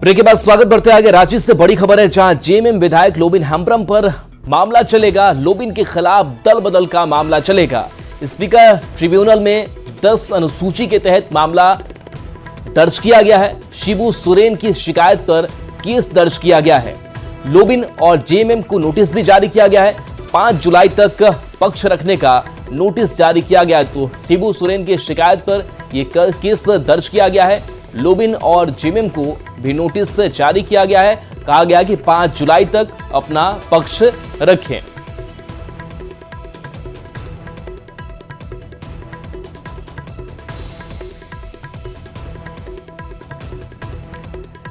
Break के बाद स्वागत बढ़ते आगे। रांची से बड़ी खबर है, जहां जेएमएम विधायक लोबिन हेम्ब्रम पर मामला चलेगा। लोबिन के खिलाफ दल बदल का मामला चलेगा। स्पीकर ट्रिब्यूनल में 10 अनुसूची के तहत मामला दर्ज किया गया है। शिबू सोरेन की शिकायत पर केस दर्ज किया गया है। लोबिन और जेएमएम को नोटिस भी जारी किया गया है। 5 जुलाई तक पक्ष रखने का नोटिस जारी किया गया है। तो शिबू सोरेन की शिकायत पर यह केस दर्ज किया गया है। लोबिन और जेएमएम को भी नोटिस जारी किया गया है। कहा गया कि 5 जुलाई तक अपना पक्ष रखें।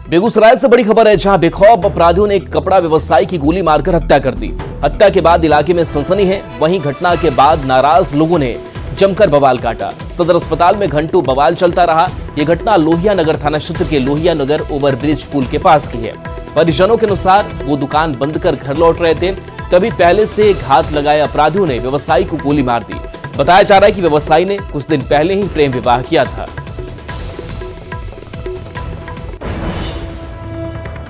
बेगूसराय से बड़ी खबर है, जहां बेखौफ अपराधियों ने एक कपड़ा व्यवसायी की गोली मारकर हत्या कर दी। हत्या के बाद इलाके में सनसनी है। वहीं घटना के बाद नाराज लोगों ने जमकर बवाल काटा। सदर अस्पताल में घंटों बवाल चलता रहा। यह घटना लोहिया नगर थाना क्षेत्र के लोहिया नगर ओवरब्रिज पुल के पास की है। परिजनों के अनुसार वो दुकान बंद कर घर लौट रहे थे, तभी पहले से घात लगाए अपराधियों ने व्यवसायी को गोली मार दी। बताया जा रहा है कि व्यवसायी ने कुछ दिन पहले ही प्रेम विवाह किया था।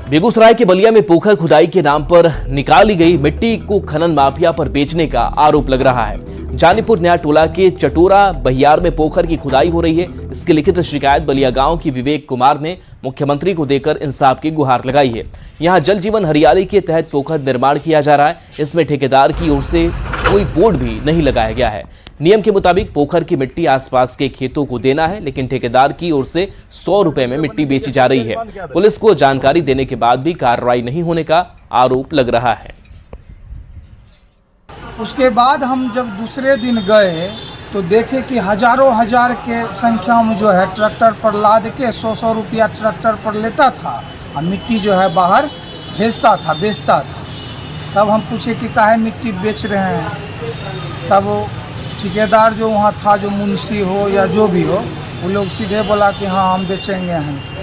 बेगूसराय के बलिया में पोखर खुदाई के नाम पर निकाली गई मिट्टी को खनन माफिया पर बेचने का आरोप लग रहा है। जानीपुर नया टोला के चटोरा बहियार में पोखर की खुदाई हो रही है। इसकी लिखित शिकायत बलिया गांव की विवेक कुमार ने मुख्यमंत्री को देकर इंसाफ की गुहार लगाई है। यहां जल जीवन हरियाली के तहत पोखर निर्माण किया जा रहा है। इसमें ठेकेदार की ओर से कोई बोर्ड भी नहीं लगाया गया है। नियम के मुताबिक पोखर की मिट्टी आसपास के खेतों को देना है, लेकिन ठेकेदार की ओर से 100 रुपए में मिट्टी बेची जा रही है। पुलिस को जानकारी देने के बाद भी कार्रवाई नहीं होने का आरोप लग रहा है। उसके बाद हम जब दूसरे दिन गए तो देखे कि हजारों हजार के संख्या में जो है ट्रैक्टर पर लाद के 100 रुपया ट्रैक्टर पर लेता था और मिट्टी जो है बाहर बेचता था। तब हम पूछे कि काहे मिट्टी बेच रहे हैं। तब वो ठेकेदार जो वहाँ था, जो मुंशी हो या जो भी हो, वो लोग सीधे बोला कि हाँ हम बेचेंगे हैं।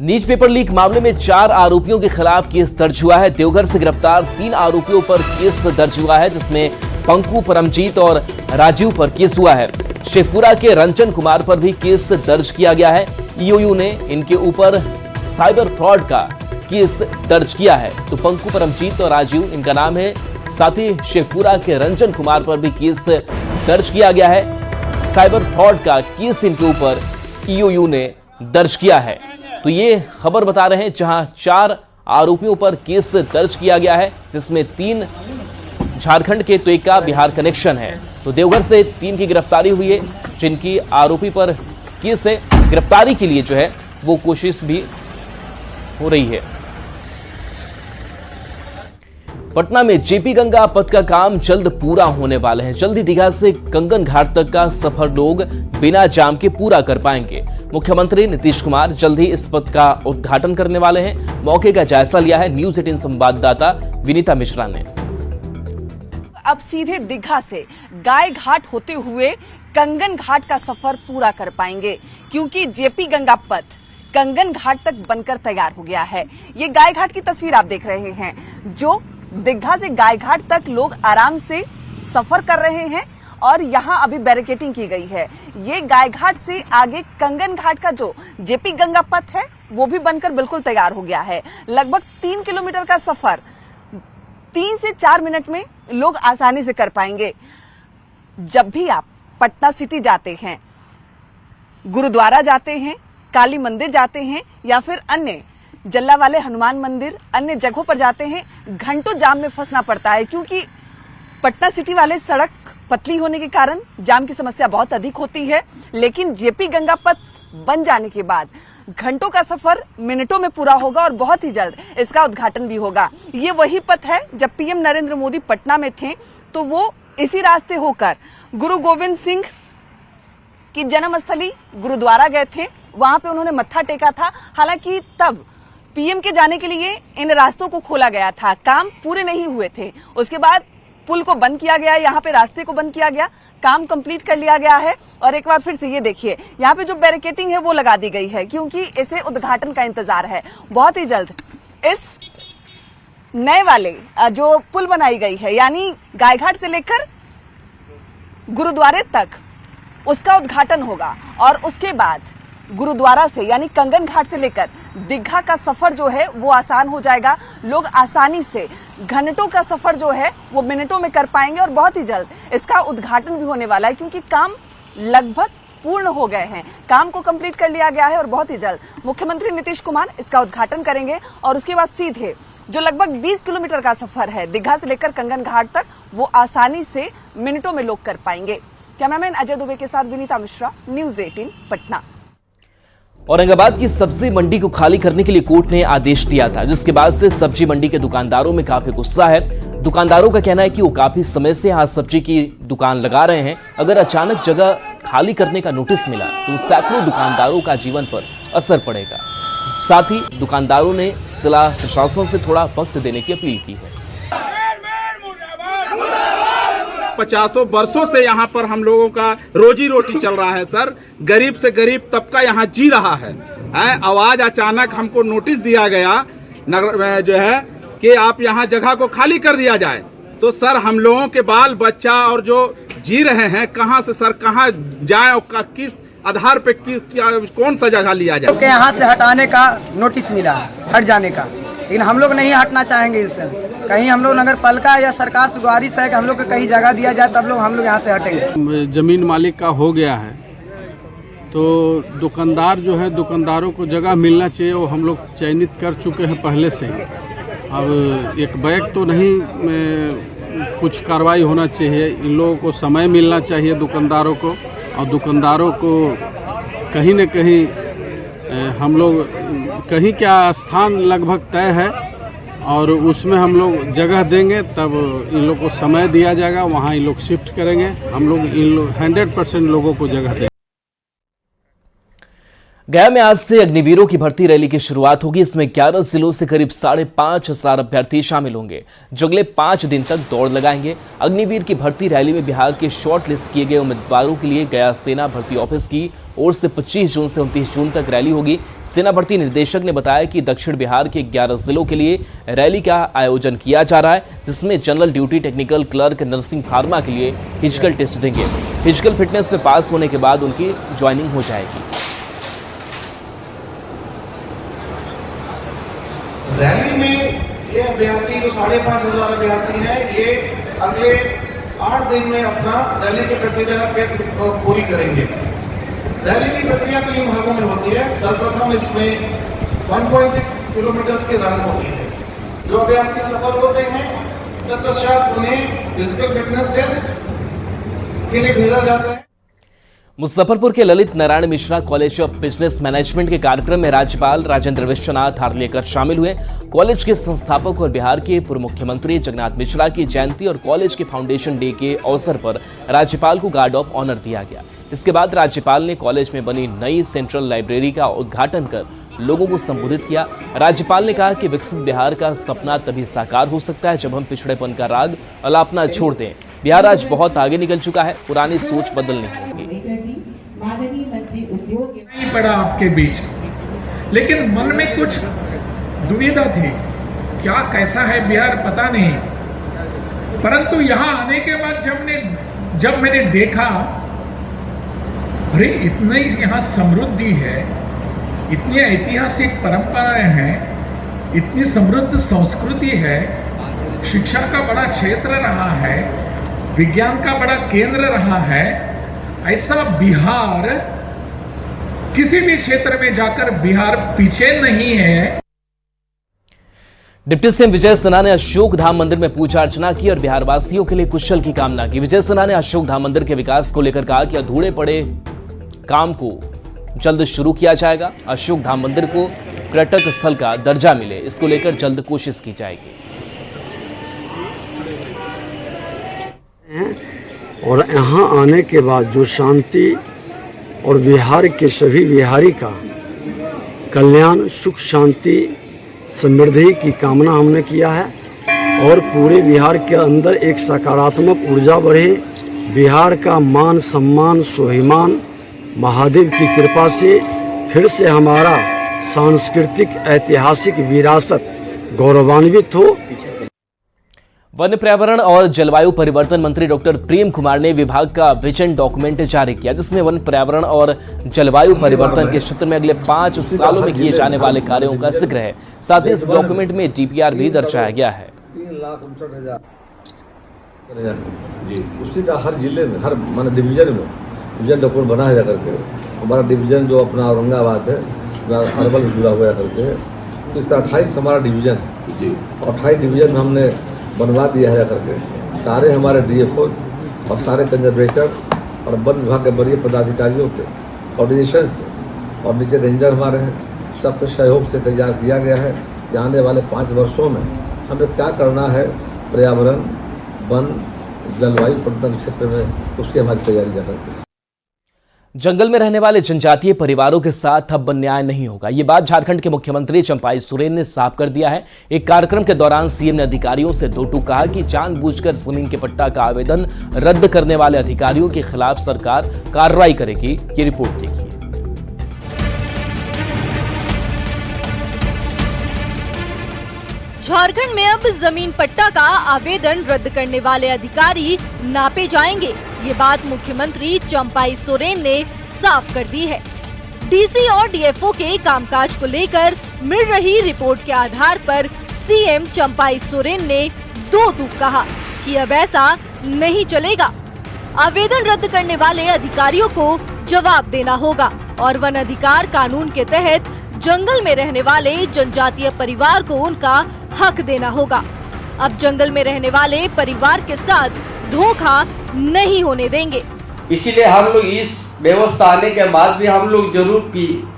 नीच पेपर लीक मामले में 4 आरोपियों के खिलाफ केस दर्ज हुआ है। देवघर से गिरफ्तार 3 आरोपियों पर केस दर्ज हुआ है, जिसमें पंकु, परमजीत और राजीव पर केस हुआ है। शेखपुरा के रंजन कुमार पर भी केस दर्ज किया गया है। ईओयू ने इनके ऊपर साइबर फ्रॉड का केस दर्ज किया है। तो पंकु, परमजीत और राजीव इनका नाम है। साथ ही शेखपुरा के रंजन कुमार पर भी केस दर्ज किया गया है। साइबर फ्रॉड का केस इनके ऊपर ईओयू ने दर्ज किया है। तो ये खबर बता रहे हैं, जहां 4 आरोपियों पर केस दर्ज किया गया है, जिसमें 3 झारखंड के तो एक का बिहार कनेक्शन है। तो देवघर से 3 की गिरफ्तारी हुई है, जिनकी आरोपी पर केस है। गिरफ्तारी के लिए जो है वो कोशिश भी हो रही है। पटना में जेपी गंगा पथ का काम जल्द पूरा होने वाले हैं। जल्दी दीघा से कंगन घाट तक का सफर लोग बिना जाम के पूरा कर पाएंगे। मुख्यमंत्री नीतीश कुमार जल्द ही इस पथ का उद्घाटन करने वाले हैं। मौके का जायजा लिया है न्यूज 18 संवाददाता विनीता मिश्रा ने। अब सीधे दीघा से गाय घाट होते हुए कंगन घाट का सफर पूरा कर पाएंगे, क्योंकि जेपी गंगा पथ कंगन घाट तक बनकर तैयार हो गया है। ये गाय घाट की तस्वीर आप देख रहे हैं, जो दीघा से गाय घाट तक लोग आराम से सफर कर रहे हैं और यहाँ अभी बैरिकेडिंग की गई है। ये गाय घाट से आगे कंगन घाट का जो जेपी गंगा पथ है वो भी बनकर बिल्कुल तैयार हो गया है। लगभग 3 किलोमीटर का सफर 3 से 4 मिनट में लोग आसानी से कर पाएंगे। जब भी आप पटना सिटी जाते हैं, गुरुद्वारा जाते हैं, काली मंदिर जाते हैं या फिर अन्य जल्ला वाले हनुमान मंदिर, अन्य जगहों पर जाते हैं, घंटों जाम में फंसना पड़ता है, क्योंकि पटना सिटी वाले सड़क पतली होने के कारण जाम की समस्या बहुत अधिक होती है। लेकिन जेपी गंगा पथ बन जाने के बाद घंटों का सफर मिनटों में पूरा होगा और बहुत ही जल्द इसका उद्घाटन भी होगा। ये वही पथ है, जब पीएम नरेंद्र मोदी पटना में थे तो वो इसी रास्ते होकर गुरु गोविंद सिंह की जन्मस्थली गुरुद्वारा गए थे। वहां पे उन्होंने मत्था टेका था। हालांकि तब पीएम के जाने के लिए इन रास्तों को खोला गया था, काम पूरे नहीं हुए थे। उसके बाद पुल को बंद किया गया, यहाँ पे रास्ते को बंद किया गया, काम कंप्लीट कर लिया गया है। और एक बार फिर से ये देखिए, यहाँ पे जो बैरिकेडिंग है वो लगा दी गई है, क्योंकि इसे उद्घाटन का इंतजार है। बहुत ही जल्द इस नए वाले जो पुल बनाई गई है, यानी गायघाट से लेकर गुरुद्वारे तक, उसका उद्घाटन होगा और उसके बाद गुरुद्वारा से यानी कंगन घाट से लेकर दीघा का सफर जो है वो आसान हो जाएगा। लोग आसानी से घंटों का सफर जो है वो मिनटों में कर पाएंगे और बहुत ही जल्द इसका उद्घाटन भी होने वाला है, क्योंकि काम लगभग पूर्ण हो गए हैं। काम को कंप्लीट कर लिया गया है और बहुत ही जल्द मुख्यमंत्री नीतीश कुमार इसका उद्घाटन करेंगे और उसके बाद सीधे जो लगभग 20 किलोमीटर का सफर है दीघा से लेकर कंगन घाट तक, वो आसानी से मिनटों में लोग कर पाएंगे। कैमरामैन अजय दुबे के साथ विनीता मिश्रा, न्यूज़ 18 पटना। औरंगाबाद की सब्जी मंडी को खाली करने के लिए कोर्ट ने आदेश दिया था, जिसके बाद से सब्जी मंडी के दुकानदारों में काफी गुस्सा है। दुकानदारों का कहना है कि वो काफी समय से यहाँ सब्जी की दुकान लगा रहे हैं। अगर अचानक जगह खाली करने का नोटिस मिला तो सैकड़ों दुकानदारों का जीवन पर असर पड़ेगा। साथ ही दुकानदारों ने जिला प्रशासन से थोड़ा वक्त देने की अपील की है। 50 वर्षों से यहाँ पर हम लोगों का रोजी रोटी चल रहा है सर। गरीब से गरीब तबका यहाँ जी रहा है। आवाज अचानक हमको नोटिस दिया गया नगर में जो है कि आप यहाँ जगह को खाली कर दिया जाए, तो सर हम लोगों के बाल बच्चा और जो जी रहे हैं कहाँ से सर कहाँ जाए और किस आधार पे कौन सा जगह लिया जाए। के यहाँ से हटाने का नोटिस मिला है, हट जाने का, लेकिन हम लोग नहीं हटना चाहेंगे इससे। कहीं हम लोग नगर पालिका या सरकार से गुजारिश है कि हम लोग को कहीं जगह दिया जाए, तब हम लोग यहाँ से हटेंगे। जमीन मालिक का हो गया है तो दुकानदार जो है, दुकानदारों को जगह मिलना चाहिए, वो हम लोग चयनित कर चुके हैं पहले से ही। अब एक बैग तो नहीं कुछ कार्रवाई होना चाहिए, इन लोगों को समय मिलना चाहिए दुकानदारों को, और दुकानदारों को कहीं न कहीं हम लोग कहीं क्या स्थान लगभग तय है और उसमें हम लोग जगह देंगे, तब इन लोग को समय दिया जाएगा, वहाँ इन लोग शिफ्ट करेंगे। हम लोग 100% लोगों को जगह देंगे। गया में आज से अग्निवीरों की भर्ती रैली की शुरुआत होगी। इसमें 11 जिलों से करीब 5,500 अभ्यर्थी शामिल होंगे जो अगले 5 दिन तक दौड़ लगाएंगे। अग्निवीर की भर्ती रैली में बिहार के शॉर्ट लिस्ट किए गए उम्मीदवारों के लिए गया सेना भर्ती ऑफिस की ओर से 25 जून से 29 जून तक रैली होगी। सेना भर्ती निर्देशक ने बताया कि दक्षिण बिहार के 11 जिलों के लिए रैली का आयोजन किया जा रहा है, जिसमें general duty, technical clerk, nursing, pharma के लिए फिजिकल टेस्ट देंगे। फिजिकल फिटनेस में पास होने के बाद उनकी ज्वाइनिंग हो जाएगी। रैली में ये अभ्यर्थी जो 5,500 अभ्यर्थी हैं, ये अगले 8 दिन में अपना रैली की प्रक्रिया पूरी करेंगे। रैली की प्रक्रिया 3 भागों में होती है। सर्वप्रथम इसमें 1.6 किलोमीटर की रन होती है। जो अभ्यर्थी सफल होते हैं तत्पश्चात उन्हें फिजिकल फिटनेस टेस्ट के लिए भेजा जाता है। मुजफ्फरपुर के Lalit Narayan Mishra college of business management के कार्यक्रम में राज्यपाल राजेंद्र विश्वनाथ हार्लेकर शामिल हुए। कॉलेज के संस्थापक और बिहार के पूर्व मुख्यमंत्री जगन्नाथ मिश्रा की जयंती और कॉलेज के फाउंडेशन डे के अवसर पर राज्यपाल को गार्ड ऑफ ऑनर दिया गया। इसके बाद राज्यपाल ने कॉलेज में बनी नई सेंट्रल लाइब्रेरी का उद्घाटन कर लोगों को संबोधित किया। राज्यपाल ने कहा कि विकसित बिहार का सपना तभी साकार हो सकता है जब हम पिछड़ेपन का राग अलापना छोड़ दें। बिहार आज बहुत आगे निकल चुका है, पुरानी सोच बदलनी होगी। नहीं पड़ा आपके बीच, लेकिन मन में कुछ दुविधा थी, क्या कैसा है बिहार पता नहीं। परंतु यहाँ आने के बाद जब मैंने देखा, अरे इतनी यहाँ समृद्धि है, इतनी ऐतिहासिक परंपराएं हैं, इतनी समृद्ध संस्कृति है, शिक्षा का बड़ा क्षेत्र रहा है, विज्ञान का बड़ा केंद्र रहा है। ऐसा बिहार किसी भी क्षेत्र में जाकर बिहार पीछे नहीं है। डिप्टी सीएम विजय सिन्हा ने अशोक धाम मंदिर में पूजा अर्चना की और बिहार वासियों के लिए कुशल की कामना की। विजय सिन्हा ने अशोक धाम मंदिर के विकास को लेकर कहा कि अधूरे पड़े काम को जल्द शुरू किया जाएगा। अशोक धाम मंदिर को पर्यटक स्थल का दर्जा मिले, इसको लेकर जल्द कोशिश की जाएगी। और यहाँ आने के बाद जो शांति और बिहार के सभी बिहारी का कल्याण, सुख, शांति, समृद्धि की कामना हमने किया है और पूरे बिहार के अंदर एक सकारात्मक ऊर्जा बढ़े। बिहार का मान सम्मान स्वाभिमान महादेव की कृपा से फिर से हमारा सांस्कृतिक ऐतिहासिक विरासत गौरवान्वित हो। वन पर्यावरण और जलवायु परिवर्तन मंत्री डॉक्टर प्रेम कुमार ने विभाग का विजन डॉक्यूमेंट जारी किया, जिसमें वन पर्यावरण और जलवायु परिवर्तन के क्षेत्र में अगले 5 सालों में किए जाने वाले कार्यों का जिक्र है। साथ ही इस डॉक्यूमेंट में डीपीआर भी दर्शाया गया है। 3,59,000 जी उसी का हर जिले में, हर मान डिवीजन में विजन डॉक्यूमेंट बना है करके। हमारा डिवीजन जो अपना औरंगाबाद है, अर्बन जुड़ा हुआ है करके, तो इससे 28 हमारा डिवीजन है जी, और 28 डिवीजन में हमने बनवा दिया है करके। सारे हमारे डीएफओ और सारे कंजर्वेटर और वन विभाग के वरीय पदाधिकारियों के कोऑर्डिनेशन से और नीचे रेंजर हमारे हैं, सबके सहयोग से तैयार किया गया है कि आने वाले 5 वर्षों में हमें क्या करना है पर्यावरण, वन, जलवायु परिवर्तन क्षेत्र में, उसकी हमारी तैयारी कर रहे हैं। जंगल में रहने वाले जनजातीय परिवारों के साथ अब अन्याय नहीं होगा, ये बात झारखंड के मुख्यमंत्री चंपाई सोरेन ने साफ कर दिया है। एक कार्यक्रम के दौरान सीएम ने अधिकारियों से दो टूक कहा कि जानबूझकर जमीन के पट्टा का आवेदन रद्द करने वाले अधिकारियों के खिलाफ सरकार कार्रवाई करेगी। ये रिपोर्ट देखिए। झारखंड में अब जमीन पट्टा का आवेदन रद्द करने वाले अधिकारी नापे जाएंगे, ये बात मुख्यमंत्री चंपाई सोरेन ने साफ कर दी है। डीसी और डीएफओ के कामकाज को लेकर मिल रही रिपोर्ट के आधार पर सीएम चंपाई सोरेन ने दो टूक कहा कि अब ऐसा नहीं चलेगा। आवेदन रद्द करने वाले अधिकारियों को जवाब देना होगा और वन अधिकार कानून के तहत जंगल में रहने वाले जनजातीय परिवार को उनका हक देना होगा। अब जंगल में रहने वाले परिवार के साथ धोखा नहीं होने देंगे। इसीलिए हम लोग इस व्यवस्था आने के बाद भी हम लोग जरूर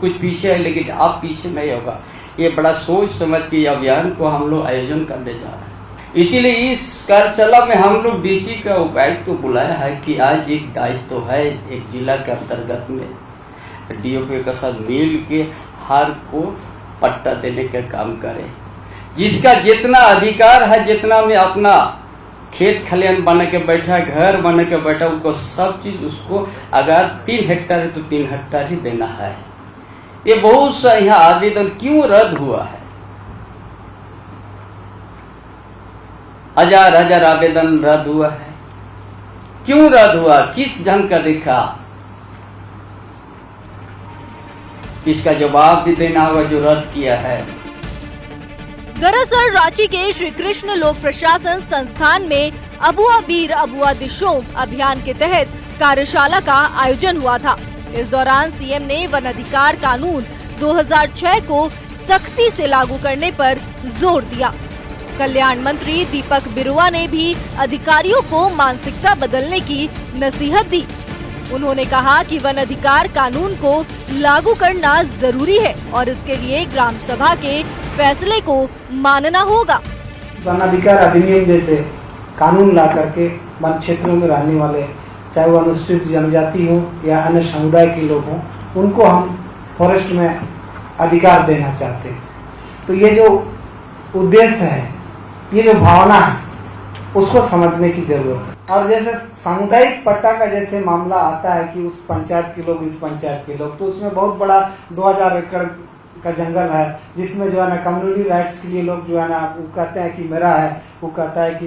कुछ पीछे है, लेकिन अब पीछे नहीं होगा। ये बड़ा सोच समझ के अभियान को हम लोग आयोजन करने जा रहे हैं। इसीलिए इस कार्यशाला में हम लोग डीसी का उपायुक्त को बुलाया है कि आज एक दायित्व है, एक जिला के अंतर्गत में डीओपी के साथ मिल के हर को पट्टा देने का काम करे। जिसका जितना अधिकार है, जितना में अपना खेत खलियान बना के बैठा, घर बना के बैठा, उनको सब चीज उसको अगर 3 हेक्टेयर है तो 3 हेक्टेयर ही देना है। ये बहुत सा यहाँ आवेदन क्यों रद्द हुआ है? हजार आवेदन रद्द हुआ है। क्यों रद्द हुआ? किस ढंग का देखा? इसका जवाब भी देना होगा जो रद्द किया है। दरअसल रांची के श्री कृष्ण लोक प्रशासन संस्थान में अबुआ बीर अबुआ दिशोम अभियान के तहत कार्यशाला का आयोजन हुआ था। इस दौरान सीएम ने वन अधिकार कानून 2006 को सख्ती से लागू करने पर जोर दिया। कल्याण मंत्री दीपक बिरुआ ने भी अधिकारियों को मानसिकता बदलने की नसीहत दी। उन्होंने कहा कि वन अधिकार कानून को लागू करना जरूरी है और इसके लिए ग्राम सभा के फैसले को मानना होगा। वन अधिकार अधिनियम जैसे कानून ला करके वन क्षेत्रों में रहने वाले, चाहे वो अनुसूचित जनजाति हो या अन्य समुदाय के लोग हों, उनको हम फॉरेस्ट में अधिकार देना चाहते हैं। तो ये जो उद्देश्य है, ये जो भावना है, उसको समझने की जरूरत है। और जैसे सामुदायिक पट्टा का जैसे मामला आता है कि उस पंचायत के लोग, इस पंचायत के लोग, तो उसमें बहुत बड़ा 2000 एकड़ का जंगल है, जिसमें जो है ना कम्युनिटी राइट्स के लिए लोग जो है ना वो कहते हैं कि मेरा है, वो कहता है कि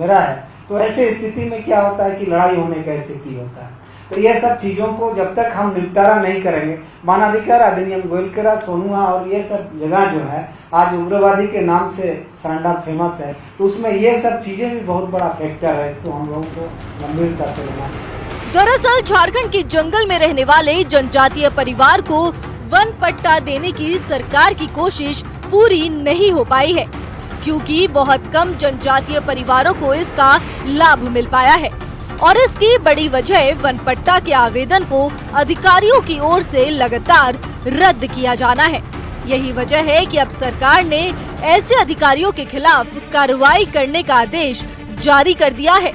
मेरा है। तो ऐसे स्थिति में क्या होता है कि लड़ाई होने का स्थिति होता है। तो ये सब चीजों को जब तक हम निपटारा नहीं करेंगे, वन अधिकार अधिनियम, गोलकेरा, सोनुआ और ये सब जगह जो है आज उग्रवादी के नाम से सरंडा फेमस है, तो उसमें ये सब चीजें भी बहुत बड़ा फैक्टर है। इसको हम लोगों को गंभीरता से लेना है। दरअसल झारखंड के जंगल में रहने वाले जनजातीय परिवार को वन पट्टा देने की सरकार की कोशिश पूरी नहीं हो पाई है, क्योंकि बहुत कम जनजातीय परिवारों को इसका लाभ मिल पाया है और इसकी बड़ी वजह वन पट्टा के आवेदन को अधिकारियों की ओर से लगातार रद्द किया जाना है। यही वजह है कि अब सरकार ने ऐसे अधिकारियों के खिलाफ कार्रवाई करने का आदेश जारी कर दिया है।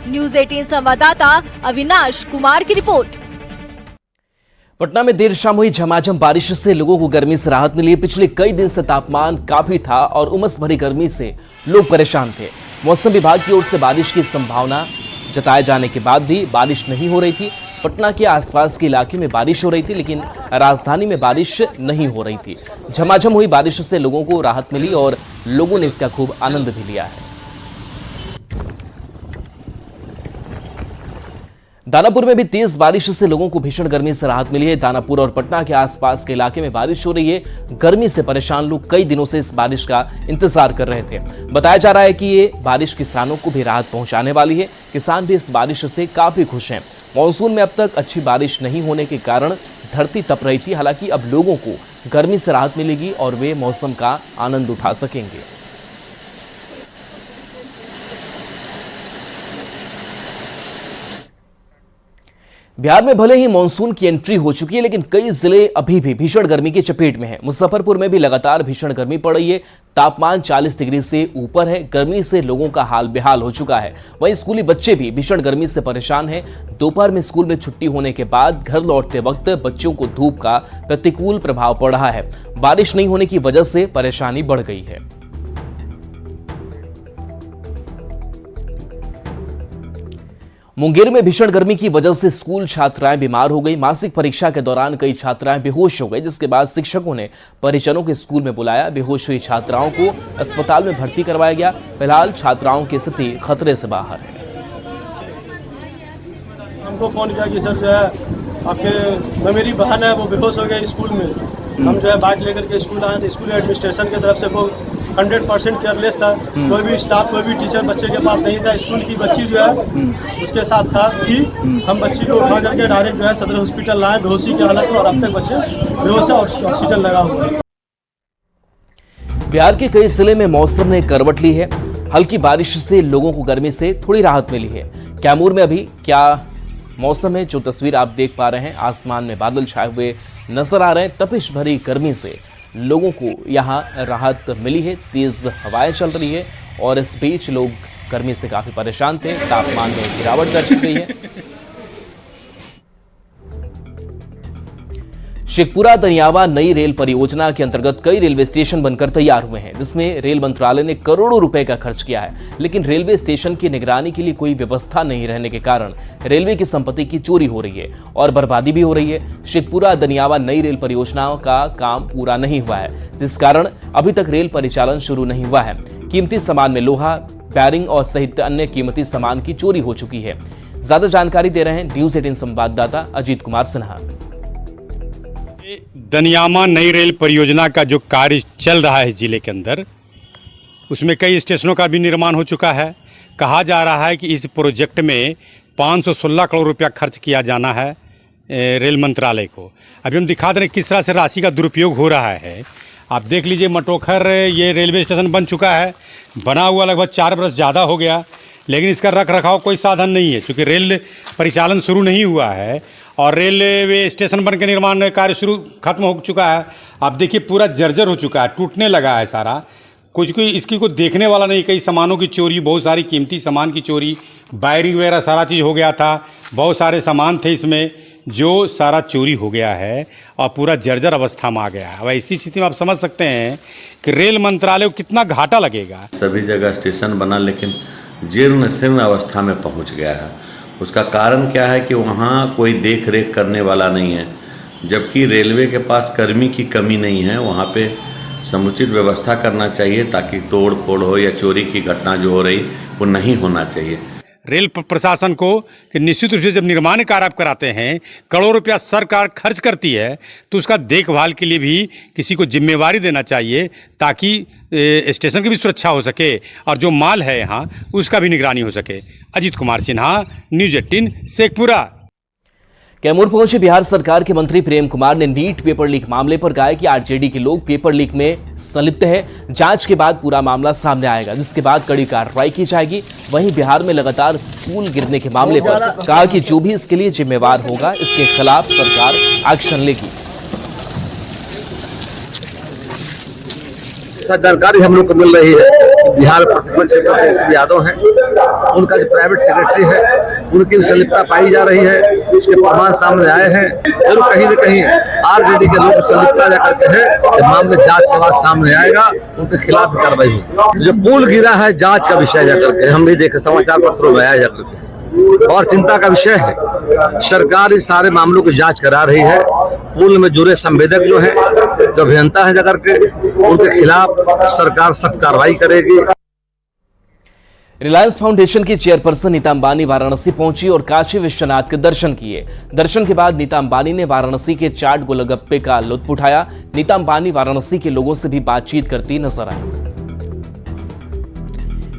न्यूज़ 18 संवाददाता अविनाश कुमार की रिपोर्ट। पटना में देर शाम हुई झमाझम बारिश से लोगों को गर्मी से राहत मिली। पिछले कई दिन से तापमान काफी था और उमस भरी गर्मी से लोग परेशान थे। मौसम विभाग की ओर से बारिश की संभावना जताए जाने के बाद भी बारिश नहीं हो रही थी। पटना के आसपास के इलाके में बारिश हो रही थी, लेकिन राजधानी में बारिश नहीं हो रही थी। झमाझम हुई बारिश से लोगों को राहत मिली और लोगों ने इसका खूब आनंद भी लिया है। दानापुर में भी तेज बारिश से लोगों को भीषण गर्मी से राहत मिली है। दानापुर और पटना के आसपास के इलाके में बारिश हो रही है। गर्मी से परेशान लोग कई दिनों से इस बारिश का इंतजार कर रहे थे। बताया जा रहा है कि ये बारिश किसानों को भी राहत पहुंचाने वाली है। किसान भी इस बारिश से काफी खुश हैं। मॉनसून में अब तक अच्छी बारिश नहीं होने के कारण धरती तप रही थी। हालांकि अब लोगों को गर्मी से राहत मिलेगी और वे मौसम का आनंद उठा सकेंगे। बिहार में भले ही मानसून की एंट्री हो चुकी है, लेकिन कई जिले अभी भी भीषण गर्मी की चपेट में हैं। मुजफ्फरपुर में भी लगातार भीषण गर्मी पड़ रही है। तापमान 40 डिग्री से ऊपर है। गर्मी से लोगों का हाल बेहाल हो चुका है। वहीं स्कूली बच्चे भी भीषण गर्मी से परेशान हैं। दोपहर में स्कूल में छुट्टी होने के बाद घर लौटते वक्त बच्चों को धूप का प्रतिकूल प्रभाव पड़ रहा है। बारिश नहीं होने की वजह से परेशानी बढ़ गई है। मुंगेर में भीषण गर्मी की वजह से स्कूल छात्राएं बीमार हो गई। मासिक परीक्षा के दौरान कई छात्राएं बेहोश हो गई, जिसके बाद शिक्षकों ने परिजनों के स्कूल में बुलाया। बेहोश हुई छात्राओं को अस्पताल में भर्ती करवाया गया। फिलहाल छात्राओं की स्थिति खतरे से बाहर है। हमको फोन किया कि सर जो है आपके मेरी बहन है वो बेहोश हो गई स्कूल में। हम जो है बाइक लेकर के स्कूल आए थे। स्कूल एडमिनिस्ट्रेशन की तरफ से वो 100% केयरलेस था। कोई भी स्टाफ, कोई भी टीचर बच्चे के पास नहीं था। स्कूल की बच्ची जो है उसके साथ था कि हम बच्ची को उठा करके डायरेक्ट जो है सदर हॉस्पिटल लाए बेहोशी की हालत में, और अब तक बच्चे बेहोश है और ऑक्सीजन लगा हुआ है। बिहार के कई जिले में मौसम ने करवट ली है। हल्की बारिश से लोगों को गर्मी से थोड़ी राहत मिली है। कैमूर में अभी क्या मौसम है, जो तस्वीर आप देख पा रहे हैं, आसमान में बादल छाए हुए नजर आ रहे हैं। तपिश भरी गर्मी से लोगों को यहाँ राहत मिली है। तेज हवाएं चल रही है और इस बीच लोग गर्मी से काफी परेशान थे। तापमान में गिरावट दर्ज की गई है। शेखपुरा दनियावा नई रेल परियोजना के अंतर्गत कई रेलवे स्टेशन बनकर तैयार हुए हैं, जिसमें रेल मंत्रालय ने करोड़ों रुपए का खर्च किया है। लेकिन रेलवे स्टेशन की निगरानी के लिए कोई व्यवस्था नहीं रहने के कारण रेलवे की संपत्ति की चोरी हो रही है और बर्बादी भी हो रही है। शेखपुरा दनियावा नई रेल परियोजनाओं का काम पूरा नहीं हुआ है, जिस कारण अभी तक रेल परिचालन शुरू नहीं हुआ है। कीमती सामान में लोहा, बैरिंग और सहित अन्य कीमती सामान की चोरी हो चुकी है। ज्यादा जानकारी दे रहे हैं न्यूज 18 संवाददाता अजीत कुमार सिन्हा। दनियामा नई रेल परियोजना का जो कार्य चल रहा है जिले के अंदर, उसमें कई स्टेशनों का भी निर्माण हो चुका है। कहा जा रहा है कि इस प्रोजेक्ट में 516 करोड़ रुपया खर्च किया जाना है रेल मंत्रालय को। अभी हम दिखा दे रहे हैं किस तरह से राशि का दुरुपयोग हो रहा है। आप देख लीजिए, मटोखर ये रेलवे स्टेशन बन चुका है, बना हुआ लगभग 4 बरस ज़्यादा हो गया, लेकिन इसका रख रखाव कोई साधन नहीं है, क्योंकि रेल परिचालन शुरू नहीं हुआ है और रेलवे स्टेशन बन के निर्माण कार्य खत्म हो चुका है। आप देखिए पूरा जर्जर हो चुका है, टूटने लगा है सारा कुछ। कोई इसकी कोई देखने वाला नहीं। कई सामानों की चोरी, बहुत सारी कीमती सामान की चोरी, वायरिंग वगैरह सारा चीज़ हो गया था। बहुत सारे सामान थे इसमें जो सारा चोरी हो गया है और पूरा जर्जर अवस्था में आ गया है। अब ऐसी स्थिति में आप समझ सकते हैं कि रेल मंत्रालय को कितना घाटा लगेगा। सभी जगह स्टेशन बना लेकिन जीर्ण शीर्ण अवस्था में पहुंच गया है। उसका कारण क्या है कि वहाँ कोई देख रेख करने वाला नहीं है, जबकि रेलवे के पास कर्मी की कमी नहीं है। वहाँ पे समुचित व्यवस्था करना चाहिए ताकि तोड़ फोड़ हो या चोरी की घटना जो हो रही वो नहीं होना चाहिए। रेल प्रशासन को कि निश्चित रूप से जब निर्माण कार्य आप कराते हैं, करोड़ों रुपया सरकार खर्च करती है, तो उसका देखभाल के लिए भी किसी को जिम्मेवारी देना चाहिए, ताकि स्टेशन की भी सुरक्षा हो सके और जो माल है यहाँ उसका भी निगरानी हो सके। अजीत कुमार सिन्हा, न्यूज 18 शेखपुरा। कैमूर पहुंचे बिहार सरकार के मंत्री प्रेम कुमार ने नीट पेपर लीक मामले पर कहा कि आरजेडी के लोग पेपर लीक में संलिप्त है। जांच के बाद पूरा मामला सामने आएगा, जिसके बाद कड़ी कार्रवाई की जाएगी। वहीं बिहार में लगातार पुल गिरने के मामले पर कहा कि जो भी इसके लिए जिम्मेवार होगा, इसके खिलाफ सरकार एक्शन लेगी। जानकारी हम लोग को मिल रही है, बिहार प्रतिपक्ष के तेजस्वी यादव हैं, उनका जो प्राइवेट सेक्रेटरी है उनकी संलिप्तता पाई जा रही है। इसके प्रमाण सामने आए हैं। जरूर कहीं न कहीं आरजेडी के लोग संलिप्तता जा करके है, मामले जांच के बाद सामने आएगा, उनके खिलाफ भी कार्रवाई होगी। जो पुल गिरा है जांच का विषय जा करके हम भी देखे, समाचार पत्रों में आया जा करके, और चिंता का विषय है। सरकार इस सारे मामलों की जांच करा रही है। पुल में जुड़े संवेदक जो हैं, जो अभियंता हैं जाकर के, उनके खिलाफ सरकार सख्त कार्रवाई करेगी। रिलायंस फाउंडेशन की चेयरपर्सन नीता अंबानी वाराणसी पहुंची और काशी विश्वनाथ के दर्शन किए। दर्शन के बाद नीता अंबानी ने वाराणसी के चाट गोलगप्पे का लुत्फ उठाया। नीता अंबानी वाराणसी के लोगों से भी बातचीत करती नजर आई।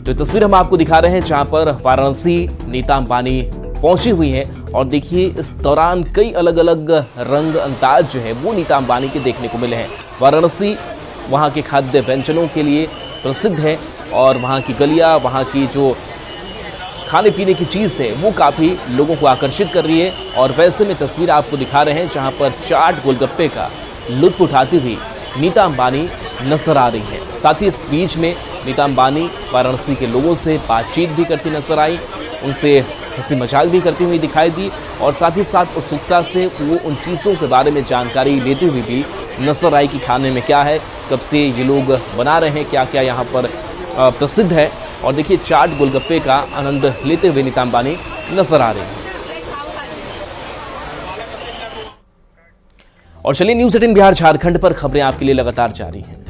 तो तस्वीर हम आपको दिखा रहे हैं जहां पर वाराणसी नीता अंबानी पहुंची हुई हैं और देखिए इस दौरान कई अलग अलग रंग अंदाज जो है वो नीता अंबानी के देखने को मिले हैं। वाराणसी वहां के खाद्य व्यंजनों के लिए प्रसिद्ध है और वहाँ की गलियाँ, वहाँ की जो खाने पीने की चीज़ है वो काफ़ी लोगों को आकर्षित कर रही है। और वैसे में तस्वीर आपको दिखा रहे हैं जहाँ पर चाट गोलगप्पे का लुत्फ उठाती हुई नीता अंबानी नजर आ रही है। साथ ही इस बीच में नीता अंबानी वाराणसी के लोगों से बातचीत भी करती नजर आई, उनसे हंसी मजाक भी करती हुई दिखाई दी और साथ ही साथ उत्सुकता से वो उन चीज़ों के बारे में जानकारी लेते हुए भी नजर आई कि खाने में क्या है, कब से ये लोग बना रहे हैं, क्या क्या यहाँ पर प्रसिद्ध है। और देखिए चाट गोलगप्पे का आनंद लेते हुए नीता अंबानी नजर आ रही है। और चलिए न्यूज़ 18 बिहार झारखंड पर खबरें आपके लिए लगातार जारी हैं।